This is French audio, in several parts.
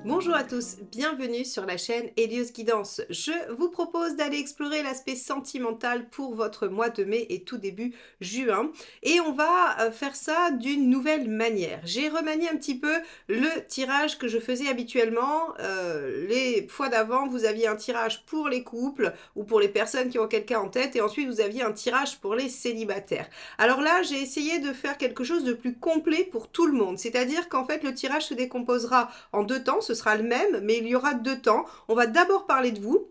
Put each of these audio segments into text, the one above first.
Bonjour à tous, bienvenue sur la chaîne Helios Guidance. Je vous propose d'aller explorer l'aspect sentimental pour votre mois de mai et tout début juin. Et on va faire ça d'une nouvelle manière. J'ai remanié un petit peu le tirage que je faisais habituellement. Les fois d'avant, vous aviez un tirage pour les couples ou pour les personnes qui ont quelqu'un en tête et ensuite vous aviez un tirage pour les célibataires. Alors là, j'ai essayé de faire quelque chose de plus complet pour tout le monde. C'est-à-dire qu'en fait, le tirage se décomposera en deux temps, ce sera le même, mais il y aura deux temps. On va d'abord parler de vous,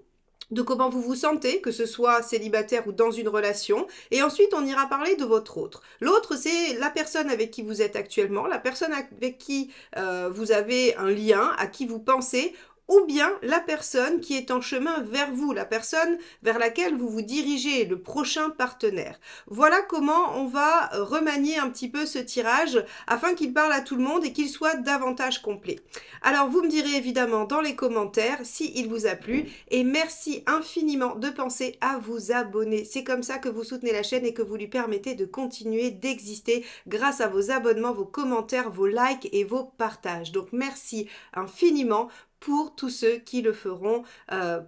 de comment vous vous sentez, que ce soit célibataire ou dans une relation, et ensuite on ira parler de votre autre. L'autre, c'est la personne avec qui vous êtes actuellement, la personne avec qui vous avez un lien, à qui vous pensez, ou bien la personne qui est en chemin vers vous, la personne vers laquelle vous vous dirigez, le prochain partenaire. Voilà comment on va remanier un petit peu ce tirage afin qu'il parle à tout le monde et qu'il soit davantage complet. Alors vous me direz évidemment dans les commentaires si il vous a plu et merci infiniment de penser à vous abonner. C'est comme ça que vous soutenez la chaîne et que vous lui permettez de continuer d'exister grâce à vos abonnements, vos commentaires, vos likes et vos partages. Donc merci infiniment pour tous ceux qui le feront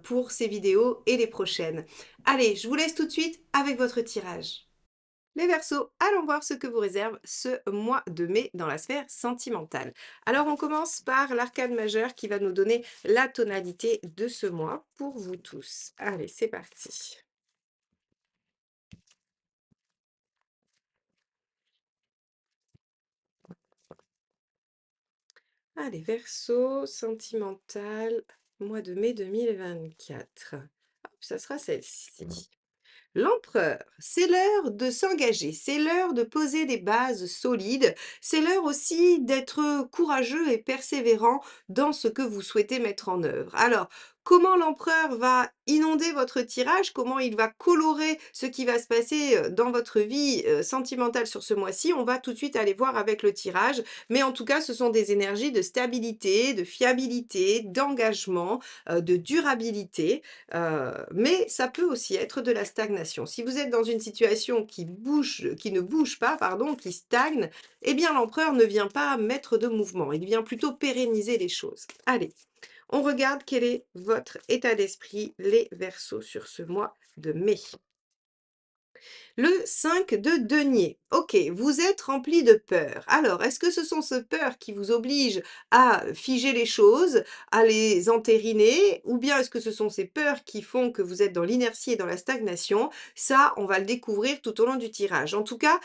pour ces vidéos et les prochaines. Allez, je vous laisse tout de suite avec votre tirage. Les Verseaux, allons voir ce que vous réserve ce mois de mai dans la sphère sentimentale. Alors on commence par l'arcane majeur qui va nous donner la tonalité de ce mois pour vous tous. Allez, c'est parti. Allez, Verseau, sentimental, mois de mai 2024. Hop, ça sera celle-ci. L'empereur, c'est l'heure de s'engager, c'est l'heure de poser des bases solides, c'est l'heure aussi d'être courageux et persévérant dans ce que vous souhaitez mettre en œuvre. Alors, comment l'empereur va inonder votre tirage, comment il va colorer ce qui va se passer dans votre vie sentimentale sur ce mois-ci, on va tout de suite aller voir avec le tirage. Mais en tout cas, ce sont des énergies de stabilité, de fiabilité, d'engagement, de durabilité. Mais ça peut aussi être de la stagnation. Si vous êtes dans une situation qui ne bouge pas, pardon, qui stagne, eh bien l'empereur ne vient pas mettre de mouvement, il vient plutôt pérenniser les choses. Allez, on regarde quel est votre état d'esprit, les Verseaux, sur ce mois de mai. Le 5 de denier. Ok, vous êtes rempli de peur. Alors, est-ce que ce sont ces peurs qui vous obligent à figer les choses, à les entériner, ou bien est-ce que ce sont ces peurs qui font que vous êtes dans l'inertie et dans la stagnation? Ça, on va le découvrir tout au long du tirage. En tout cas,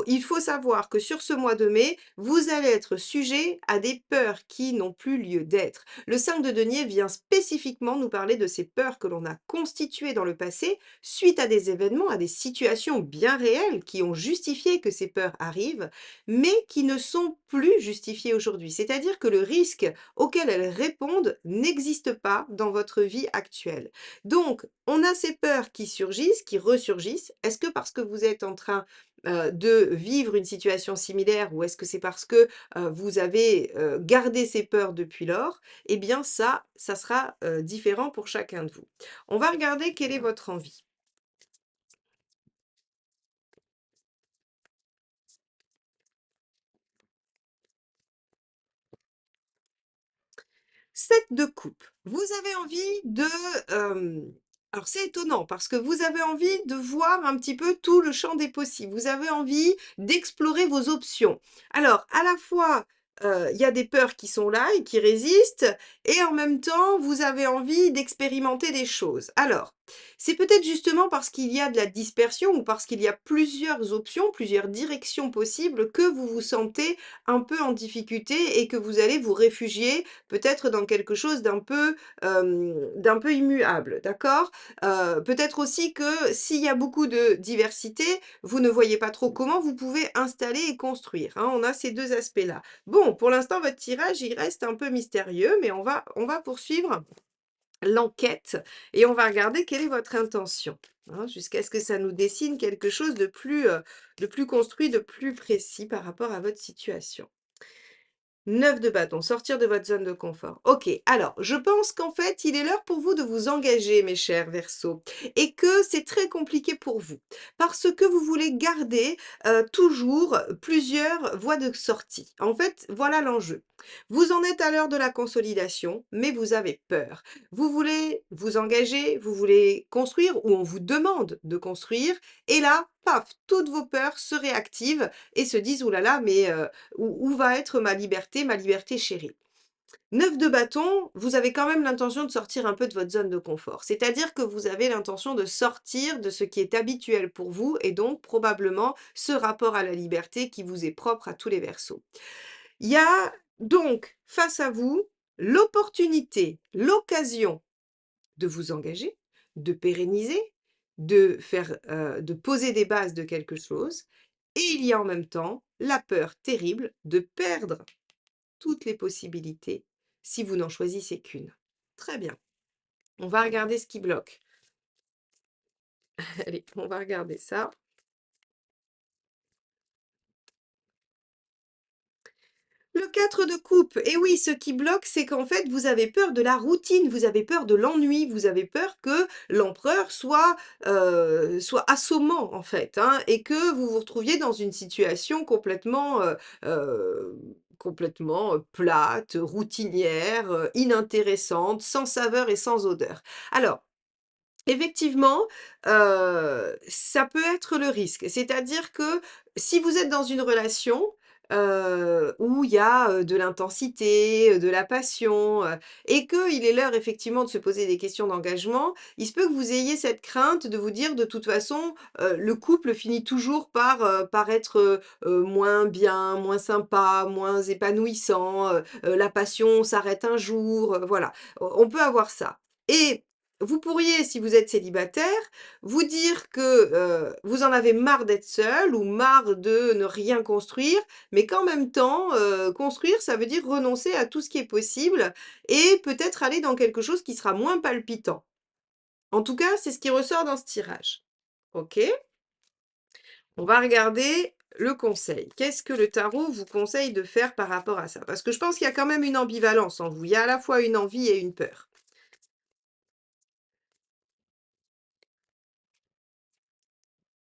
il faut savoir que sur ce mois de mai, vous allez être sujet à des peurs qui n'ont plus lieu d'être. Le 5 de denier vient spécifiquement nous parler de ces peurs que l'on a constituées dans le passé suite à des événements, à des situations bien réelles qui ont justifié que ces peurs arrivent, mais qui ne sont plus justifiées aujourd'hui. C'est-à-dire que le risque auquel elles répondent n'existe pas dans votre vie actuelle. Donc, on a ces peurs qui surgissent, qui ressurgissent. Est-ce que parce que vous êtes en train de vivre une situation similaire ou est-ce que c'est parce que vous avez gardé ces peurs depuis lors? Eh bien ça sera différent pour chacun de vous. On va regarder quelle est votre envie. 7 de coupe. Vous avez envie de, alors c'est étonnant parce que vous avez envie de voir un petit peu tout le champ des possibles. Vous avez envie d'explorer vos options. Alors à la fois, il y a des peurs qui sont là et qui résistent et en même temps, vous avez envie d'expérimenter des choses. Alors, c'est peut-être justement parce qu'il y a de la dispersion ou parce qu'il y a plusieurs options, plusieurs directions possibles que vous vous sentez un peu en difficulté et que vous allez vous réfugier peut-être dans quelque chose d'un peu immuable, d'accord? Peut-être aussi que s'il y a beaucoup de diversité, vous ne voyez pas trop comment vous pouvez installer et construire, hein. On a ces 2 aspects-là. Bon, pour l'instant, votre tirage, il reste un peu mystérieux, mais on va poursuivre l'enquête et on va regarder quelle est votre intention, hein, jusqu'à ce que ça nous dessine quelque chose de plus construit, de plus précis par rapport à votre situation. 9 de bâton, sortir de votre zone de confort. OK, alors je pense qu'en fait, il est l'heure pour vous de vous engager, mes chers Verseaux, et que c'est très compliqué pour vous. Parce que vous voulez garder toujours plusieurs voies de sortie. En fait, voilà l'enjeu. Vous en êtes à l'heure de la consolidation, mais vous avez peur. Vous voulez vous engager, vous voulez construire, ou on vous demande de construire, et là, paf, toutes vos peurs se réactivent et se disent: «Ouh là là, mais où va être ma liberté chérie?» 9 de bâton, vous avez quand même l'intention de sortir un peu de votre zone de confort. C'est-à-dire que vous avez l'intention de sortir de ce qui est habituel pour vous et donc probablement ce rapport à la liberté qui vous est propre à tous les Verseaux. Il y a donc face à vous l'opportunité, l'occasion de vous engager, de pérenniser, de poser des bases de quelque chose, et il y a en même temps la peur terrible de perdre toutes les possibilités si vous n'en choisissez qu'une. Très bien, on va regarder ce qui bloque. Allez, on va regarder ça. Le 4 de coupe, et oui, ce qui bloque, c'est qu'en fait, vous avez peur de la routine, vous avez peur de l'ennui, vous avez peur que l'empereur soit assommant, en fait, hein, et que vous vous retrouviez dans une situation complètement plate, routinière, inintéressante, sans saveur et sans odeur. Alors, effectivement, ça peut être le risque. C'est-à-dire que si vous êtes dans une relation, où il y a, de l'intensité, de la passion, et qu'il est l'heure effectivement de se poser des questions d'engagement, il se peut que vous ayez cette crainte de vous dire: «De toute façon, le couple finit toujours par être, moins bien, moins sympa, moins épanouissant, la passion s'arrête un jour», voilà. On peut avoir ça, et vous pourriez, si vous êtes célibataire, vous dire que, vous en avez marre d'être seul ou marre de ne rien construire, mais qu'en même temps, construire, ça veut dire renoncer à tout ce qui est possible et peut-être aller dans quelque chose qui sera moins palpitant. En tout cas, c'est ce qui ressort dans ce tirage. OK? On va regarder le conseil. Qu'est-ce que le tarot vous conseille de faire par rapport à ça? Parce que je pense qu'il y a quand même une ambivalence en vous. Il y a à la fois une envie et une peur.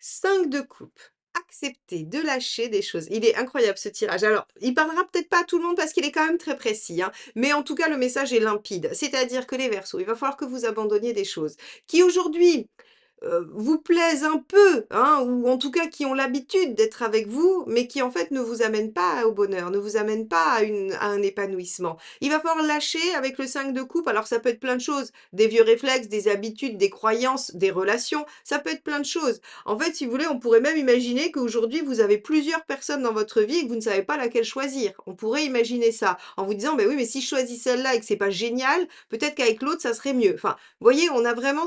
5 de coupe. Accepter de lâcher des choses. Il est incroyable ce tirage. Alors, il parlera peut-être pas à tout le monde parce qu'il est quand même très précis, hein, mais en tout cas, le message est limpide. C'est-à-dire que les Verseaux, il va falloir que vous abandonniez des choses qui aujourd'hui vous plaisent un peu, hein, ou en tout cas qui ont l'habitude d'être avec vous, mais qui en fait ne vous amènent pas au bonheur, ne vous amènent pas à un épanouissement. Il va falloir lâcher avec le 5 de coupe, alors ça peut être plein de choses, des vieux réflexes, des habitudes, des croyances, des relations, ça peut être plein de choses. En fait, si vous voulez, on pourrait même imaginer qu'aujourd'hui vous avez plusieurs personnes dans votre vie et que vous ne savez pas laquelle choisir. On pourrait imaginer ça, en vous disant: «Beh oui, mais si je choisis celle-là et que c'est pas génial, peut-être qu'avec l'autre ça serait mieux». Enfin, vous voyez, on a vraiment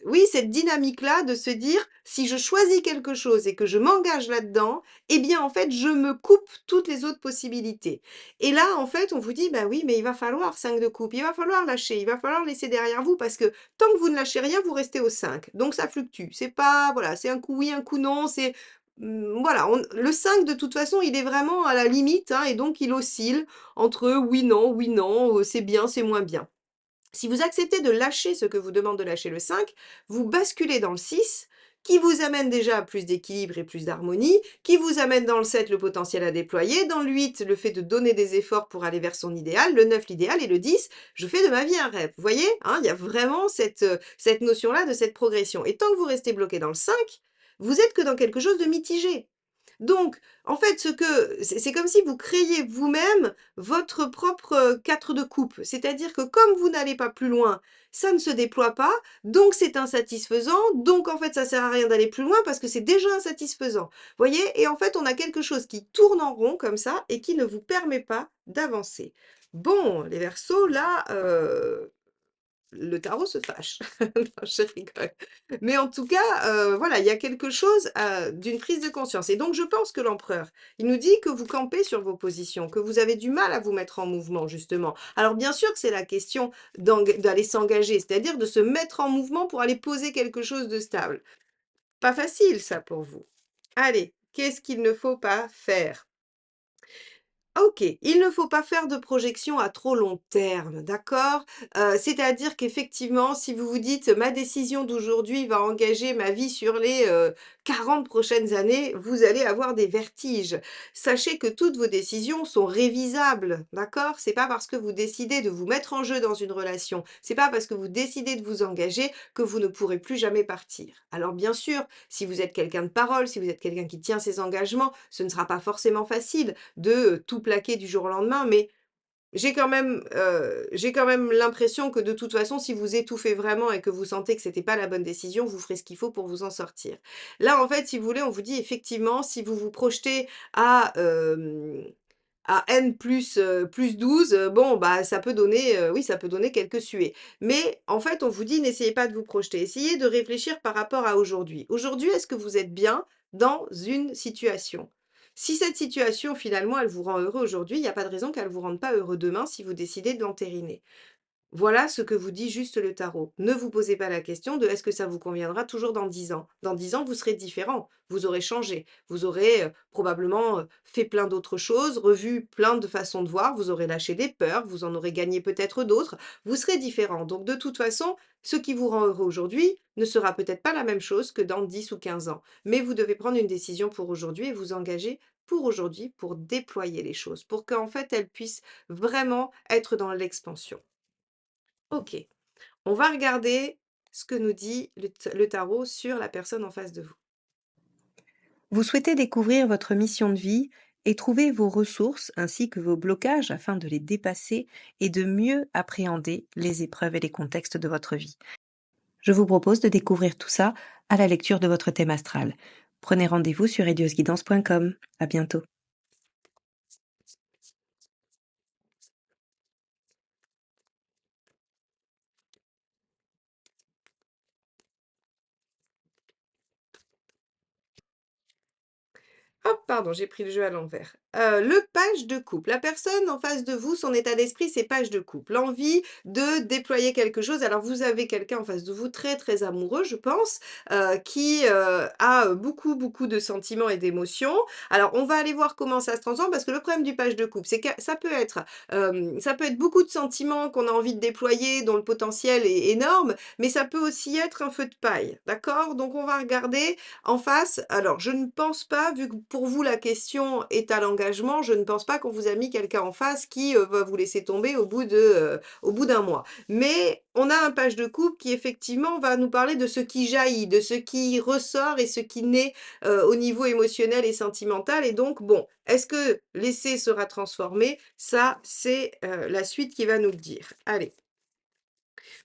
oui, cette dynamique-là de se dire: «Si je choisis quelque chose et que je m'engage là-dedans, eh bien, en fait, je me coupe toutes les autres possibilités», et là, en fait, on vous dit: «Bah oui, mais il va falloir 5 de coupe, il va falloir lâcher, il va falloir laisser derrière vous parce que tant que vous ne lâchez rien, vous restez au 5. Donc ça fluctue. C'est pas voilà, c'est un coup oui, un coup non, voilà, on le 5 de toute façon, il est vraiment à la limite, hein, et donc il oscille entre oui, non, c'est bien, c'est moins bien». Si vous acceptez de lâcher ce que vous demande de lâcher le 5, vous basculez dans le 6, qui vous amène déjà à plus d'équilibre et plus d'harmonie, qui vous amène dans le 7 le potentiel à déployer, dans le 8 le fait de donner des efforts pour aller vers son idéal, le 9 l'idéal et le 10 je fais de ma vie un rêve. Vous voyez, hein, il y a vraiment cette notion-là de cette progression. Et tant que vous restez bloqué dans le 5, vous êtes que dans quelque chose de mitigé. Donc, en fait, c'est comme si vous créiez vous-même votre propre, 4 de coupe. C'est-à-dire que comme vous n'allez pas plus loin, ça ne se déploie pas, donc c'est insatisfaisant, donc en fait, ça sert à rien d'aller plus loin parce que c'est déjà insatisfaisant. Voyez? Et en fait, on a quelque chose qui tourne en rond comme ça et qui ne vous permet pas d'avancer. Bon, les Verseaux, là, le tarot se fâche. Non, je rigole. Mais en tout cas, voilà, il y a quelque chose, d'une prise de conscience, et donc je pense que l'empereur, il nous dit que vous campez sur vos positions, que vous avez du mal à vous mettre en mouvement justement. Alors bien sûr que c'est la question d'aller s'engager, c'est-à-dire de se mettre en mouvement pour aller poser quelque chose de stable. Pas facile ça pour vous. Allez, qu'est-ce qu'il ne faut pas faire? OK, il ne faut pas faire de projection à trop long terme, d'accord? C'est-à-dire qu'effectivement, si vous vous dites: «Ma décision d'aujourd'hui va engager ma vie sur les, 40 prochaines années», vous allez avoir des vertiges. Sachez que toutes vos décisions sont révisables, d'accord? C'est pas parce que vous décidez de vous mettre en jeu dans une relation, c'est pas parce que vous décidez de vous engager que vous ne pourrez plus jamais partir. Alors bien sûr, si vous êtes quelqu'un de parole, si vous êtes quelqu'un qui tient ses engagements, ce ne sera pas forcément facile de, tout plaquer du jour au lendemain, mais j'ai quand même l'impression que de toute façon, si vous étouffez vraiment et que vous sentez que c'était pas la bonne décision, vous ferez ce qu'il faut pour vous en sortir. Là, en fait, si vous voulez, on vous dit effectivement, si vous vous projetez à, à N plus 12, bon, bah, ça peut donner, oui, ça peut donner quelques suées. Mais en fait, on vous dit: «N'essayez pas de vous projeter». Essayez de réfléchir par rapport à aujourd'hui. Aujourd'hui, est-ce que vous êtes bien dans une situation? Si cette situation, finalement, elle vous rend heureux aujourd'hui, il y a pas de raison qu'elle vous rende pas heureux demain si vous décidez de l'entériner. Voilà ce que vous dit juste le tarot. Ne vous posez pas la question de: «Est-ce que ça vous conviendra toujours dans 10 ans?» Dans 10 ans, vous serez différent, vous aurez changé, vous aurez, probablement, fait plein d'autres choses, revu plein de façons de voir, vous aurez lâché des peurs, vous en aurez gagné peut-être d'autres, vous serez différent. Donc de toute façon, ce qui vous rend heureux aujourd'hui ne sera peut-être pas la même chose que dans 10 ou 15 ans. Mais vous devez prendre une décision pour aujourd'hui et vous engager pour aujourd'hui, pour déployer les choses, pour qu'en fait, elles puissent vraiment être dans l'expansion. OK. On va regarder ce que nous dit le tarot sur la personne en face de vous. Vous souhaitez découvrir votre mission de vie et trouver vos ressources ainsi que vos blocages afin de les dépasser et de mieux appréhender les épreuves et les contextes de votre vie. Je vous propose de découvrir tout ça à la lecture de votre thème astral. Prenez rendez-vous sur radiosguidance.com. À bientôt. Hop, pardon, j'ai pris le jeu à l'envers. Le page de couple. La personne en face de vous, son état d'esprit, c'est page de couple. L'envie de déployer quelque chose. Alors vous avez quelqu'un en face de vous très, très amoureux, je pense, qui, a, beaucoup, beaucoup de sentiments et d'émotions. Alors on va aller voir comment ça se transforme parce que le problème du page de couple, c'est que ça peut être beaucoup de sentiments qu'on a envie de déployer, dont le potentiel est énorme, mais ça peut aussi être un feu de paille, d'accord? Donc on va regarder en face, alors je ne pense pas, vu que pour vous la question est à l'engagement, je ne pense pas qu'on vous a mis quelqu'un en face qui, va vous laisser tomber au bout d'un mois. Mais on a un page de couple qui effectivement va nous parler de ce qui jaillit, de ce qui ressort et ce qui naît, au niveau émotionnel et sentimental et donc bon, est-ce que l'essai sera transformé? Ça, c'est, la suite qui va nous le dire. Allez.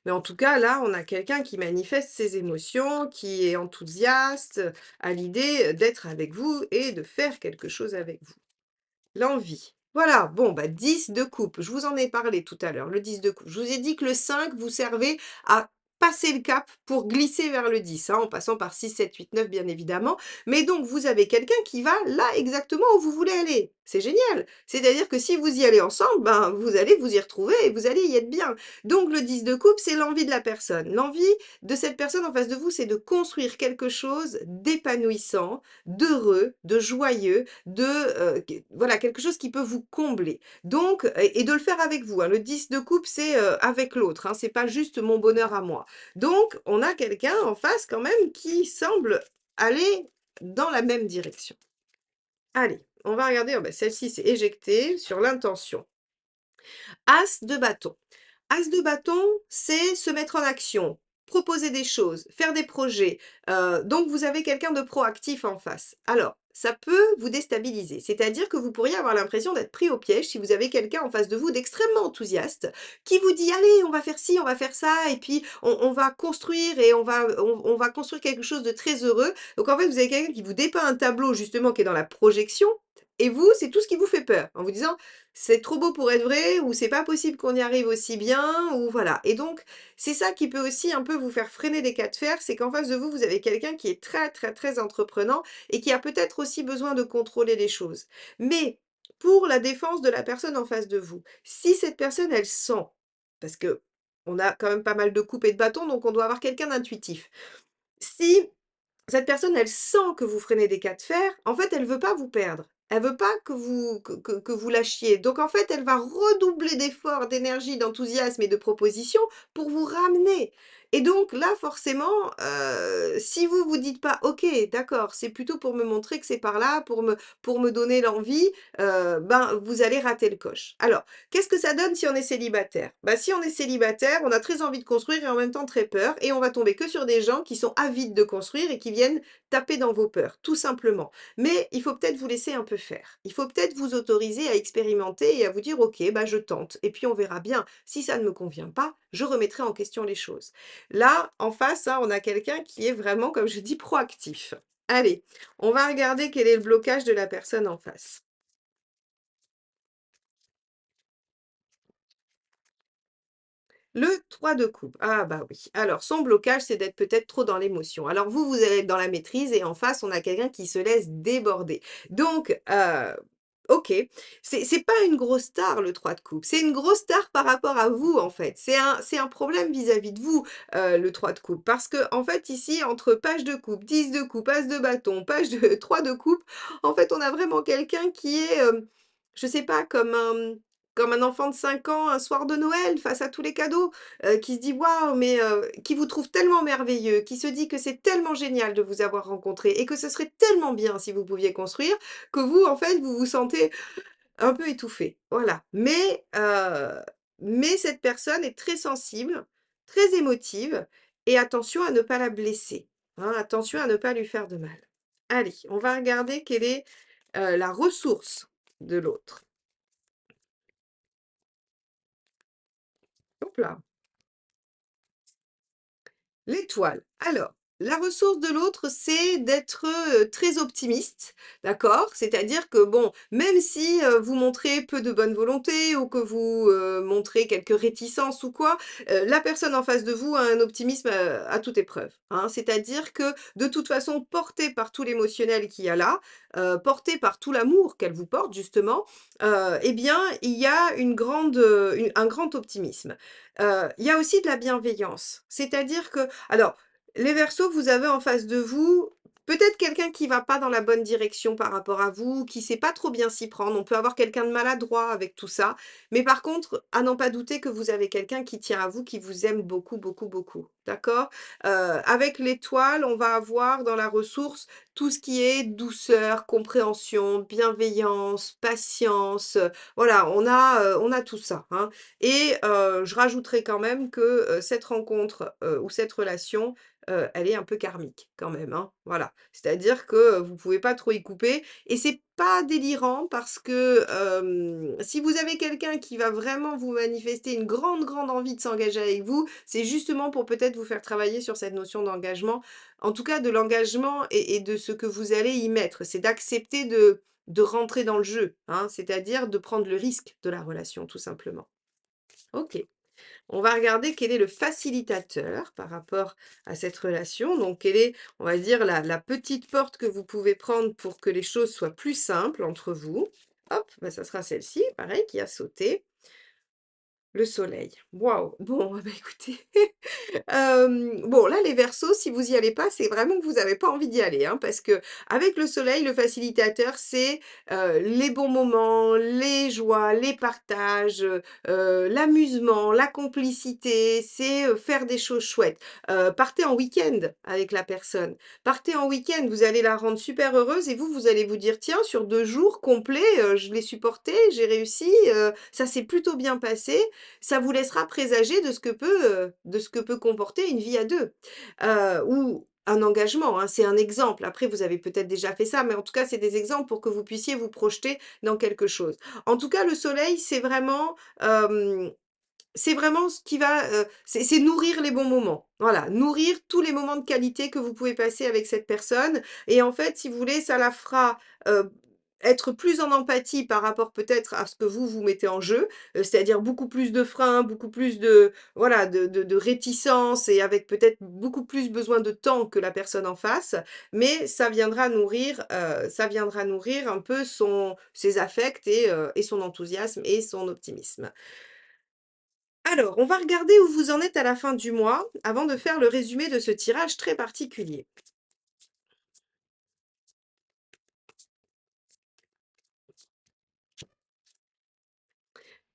Mais en tout cas, là, on a quelqu'un qui manifeste ses émotions, qui est enthousiaste à l'idée, d'être avec vous et de faire quelque chose avec vous. L'envie. Voilà, bon, bah, 10 de coupe. Je vous en ai parlé tout à l'heure, le 10 de coupe. Je vous ai dit que le 5 vous servait à passer le cap pour glisser vers le 10, hein, en passant par 6, 7, 8, 9, bien évidemment. Mais donc, vous avez quelqu'un qui va là exactement où vous voulez aller. C'est génial. C'est-à-dire que si vous y allez ensemble, ben, vous allez vous y retrouver et vous allez y être bien. Donc, le 10 de coupe, c'est l'envie de la personne. L'envie de cette personne en face de vous, c'est de construire quelque chose d'épanouissant, d'heureux, de joyeux, voilà, quelque chose qui peut vous combler. Donc et de le faire avec vous, hein. Le 10 de coupe, c'est, avec l'autre, hein, c'est pas juste mon bonheur à moi. Donc on a quelqu'un en face quand même qui semble aller dans la même direction. Allez, on va regarder, oh bah, celle-ci s'est éjectée sur l'intention. As de bâton. As de bâton, c'est se mettre en action, proposer des choses, faire des projets. Donc vous avez quelqu'un de proactif en face. Alors, ça peut vous déstabiliser, c'est-à-dire que vous pourriez avoir l'impression d'être pris au piège si vous avez quelqu'un en face de vous d'extrêmement enthousiaste qui vous dit: «Allez, on va faire ci, on va faire ça et puis on va construire et on va construire quelque chose de très heureux». Donc en fait, vous avez quelqu'un qui vous dépeint un tableau justement qui est dans la projection et vous, c'est tout ce qui vous fait peur en vous disant: c'est trop beau pour être vrai ou c'est pas possible qu'on y arrive aussi bien ou voilà et donc c'est ça qui peut aussi un peu vous faire freiner des cas de fer, c'est qu'en face de vous, vous avez quelqu'un qui est très, très, très entreprenant et qui a peut-être aussi besoin de contrôler les choses. Mais pour la défense de la personne en face de vous, si cette personne, elle sent parce que on a quand même pas mal de coupes et de bâtons, donc on doit avoir quelqu'un d'intuitif. Si cette personne, elle sent que vous freinez des cas de fer, en fait, elle veut pas vous perdre. Elle veut pas que vous lâchiez. Donc en fait, elle va redoubler d'efforts, d'énergie, d'enthousiasme et de propositions pour vous ramener. Et donc là, forcément, si vous vous dites pas: «OK, d'accord, c'est plutôt pour me montrer que c'est par là, pour me donner l'envie», ben, vous allez rater le coche. Alors, qu'est-ce que ça donne si on est célibataire? Bah, si on est célibataire, on a très envie de construire et en même temps très peur et on va tomber que sur des gens qui sont avides de construire et qui viennent taper dans vos peurs, tout simplement. Mais il faut peut-être vous laisser un peu faire. Il faut peut-être vous autoriser à expérimenter et à vous dire: «OK, bah, je tente et puis on verra bien. Si ça ne me convient pas, je remettrai en question les choses». Là, en face, hein, on a quelqu'un qui est vraiment, comme je dis, proactif. Allez, on va regarder quel est le blocage de la personne en face. Le 3 de coupe. Ah bah oui. Alors son blocage, c'est d'être peut-être trop dans l'émotion. Alors vous, vous allez être dans la maîtrise et en face, on a quelqu'un qui se laisse déborder. Donc, OK, c'est pas une grosse star le 3 de coupe, c'est une grosse star par rapport à vous, en fait. C'est un problème vis-à-vis de vous, le 3 de coupe. Parce que en fait, ici, entre page de coupe, 10 de coupe, as de bâton, page de 3 de coupe, en fait, on a vraiment quelqu'un qui est, je sais pas, comme un enfant de 5 ans un soir de Noël face à tous les cadeaux, qui se dit: «Waouh!» mais qui vous trouve tellement merveilleux, qui se dit que c'est tellement génial de vous avoir rencontré et que ce serait tellement bien si vous pouviez construire, que vous, en fait, vous vous sentez un peu étouffé. Voilà. Mais cette personne est très sensible, très émotive et attention à ne pas la blesser, hein, attention à ne pas lui faire de mal. Allez, on va regarder quelle est, la ressource de l'autre. Hop là. L'étoile. Alors, la ressource de l'autre, c'est d'être, très optimiste, d'accord? C'est-à-dire que bon, même si, vous montrez peu de bonne volonté ou que vous, montrez quelques réticences ou quoi, la personne en face de vous a un optimisme, à toute épreuve, hein. C'est-à-dire que, de toute façon, portée par tout l'émotionnel qu'il y a là, portée par tout l'amour qu'elle vous porte justement, et bien, il y a un grand optimisme. Il y a aussi de la bienveillance. C'est-à-dire que alors, les Verseaux, vous avez en face de vous, peut-être quelqu'un qui va pas dans la bonne direction par rapport à vous, qui sait pas trop bien s'y prendre. On peut avoir quelqu'un de maladroit avec tout ça. Mais par contre, à n'en pas douter que vous avez quelqu'un qui tient à vous, qui vous aime beaucoup, beaucoup, beaucoup. D'accord? Avec l'étoile, on va avoir dans la ressource tout ce qui est douceur, compréhension, bienveillance, patience, voilà, on a tout ça, hein. Et je rajouterais quand même que, cette rencontre, ou cette relation, elle est un peu karmique quand même, hein, voilà. C'est-à-dire que, vous pouvez pas trop y couper et c'est pas délirant parce que, si vous avez quelqu'un qui va vraiment vous manifester une grande, grande envie de s'engager avec vous, c'est justement pour peut-être vous faire travailler sur cette notion d'engagement. En tout cas de l'engagement et de ce que vous allez y mettre. C'est d'accepter de rentrer dans le jeu, hein, c'est-à-dire de prendre le risque de la relation tout simplement. OK. On va regarder quel est le facilitateur par rapport à cette relation. Donc, quelle est, on va dire, la petite porte que vous pouvez prendre pour que les choses soient plus simples entre vous. Hop, bah, ça sera celle-ci, pareil, qui a sauté. Le soleil. Waouh! Bon, bah, écoutez, bon là les Verseaux, si vous y allez pas, c'est vraiment que vous avez pas envie d'y aller, hein, parce que avec le soleil, le facilitateur, c'est, les bons moments, les joies, les partages, l'amusement, la complicité, c'est, faire des choses chouettes. Partez en week-end avec la personne. Partez en week-end, vous allez la rendre super heureuse et vous, vous allez vous dire: «Tiens, sur 2 jours complets, je l'ai supporté, j'ai réussi, ça s'est plutôt bien passé». Ça vous laissera présager de ce que peut comporter une vie à 2, ou un engagement, hein. C'est un exemple. Après, vous avez peut-être déjà fait ça, mais en tout cas, c'est des exemples pour que vous puissiez vous projeter dans quelque chose. En tout cas, le soleil, c'est vraiment ce qui va, c'est nourrir les bons moments. Voilà, nourrir tous les moments de qualité que vous pouvez passer avec cette personne et en fait, si vous voulez, ça la fera, heu, être plus en empathie par rapport peut-être à ce que vous, vous mettez en jeu, c'est-à-dire beaucoup plus de freins, beaucoup plus de voilà, de réticence et avec peut-être beaucoup plus besoin de temps que la personne en face. Mais ça viendra nourrir un peu ses affects et son enthousiasme et son optimisme. Alors, on va regarder où vous en êtes à la fin du mois, avant de faire le résumé de ce tirage très particulier.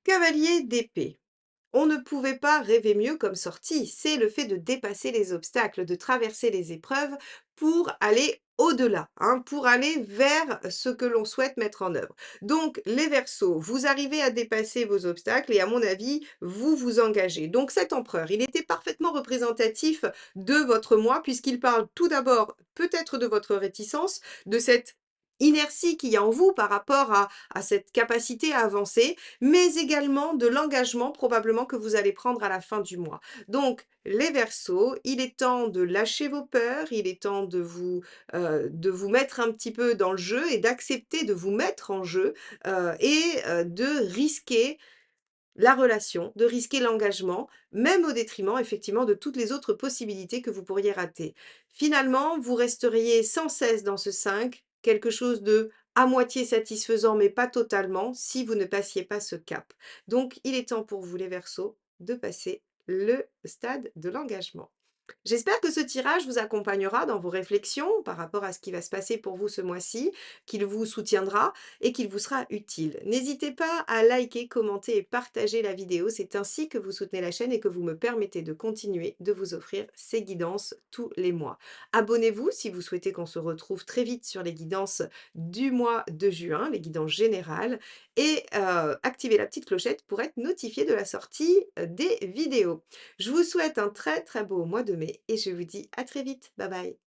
Cavalier d'épée. On ne pouvait pas rêver mieux comme sortie. C'est le fait de dépasser les obstacles, de traverser les épreuves pour aller au-delà, hein, pour aller vers ce que l'on souhaite mettre en œuvre. Donc, les Verseaux, vous arrivez à dépasser vos obstacles et à mon avis, vous vous engagez. Donc, cet empereur, il était parfaitement représentatif de votre moi puisqu'il parle tout d'abord peut-être de votre réticence, de cette inertie qu'il y a en vous par rapport à cette capacité à avancer, mais également de l'engagement probablement que vous allez prendre à la fin du mois. Donc, les Verseaux, il est temps de lâcher vos peurs, il est temps de vous mettre un petit peu dans le jeu et d'accepter de vous mettre en jeu, de risquer la relation, de risquer l'engagement, même au détriment effectivement de toutes les autres possibilités que vous pourriez rater. Finalement, vous resteriez sans cesse dans ce 5, quelque chose de à moitié satisfaisant, mais pas totalement, si vous ne passiez pas ce cap. Donc, il est temps pour vous, les Verseaux, de passer le stade de l'engagement. J'espère que ce tirage vous accompagnera dans vos réflexions par rapport à ce qui va se passer pour vous ce mois-ci, qu'il vous soutiendra et qu'il vous sera utile. N'hésitez pas à liker, commenter et partager la vidéo. C'est ainsi que vous soutenez la chaîne et que vous me permettez de continuer de vous offrir ces guidances tous les mois. Abonnez-vous si vous souhaitez qu'on se retrouve très vite sur les guidances du mois de juin, les guidances générales, et activez la petite clochette pour être notifié de la sortie des vidéos. Je vous souhaite un très très beau mois de mai et je vous dis à très vite. Bye bye.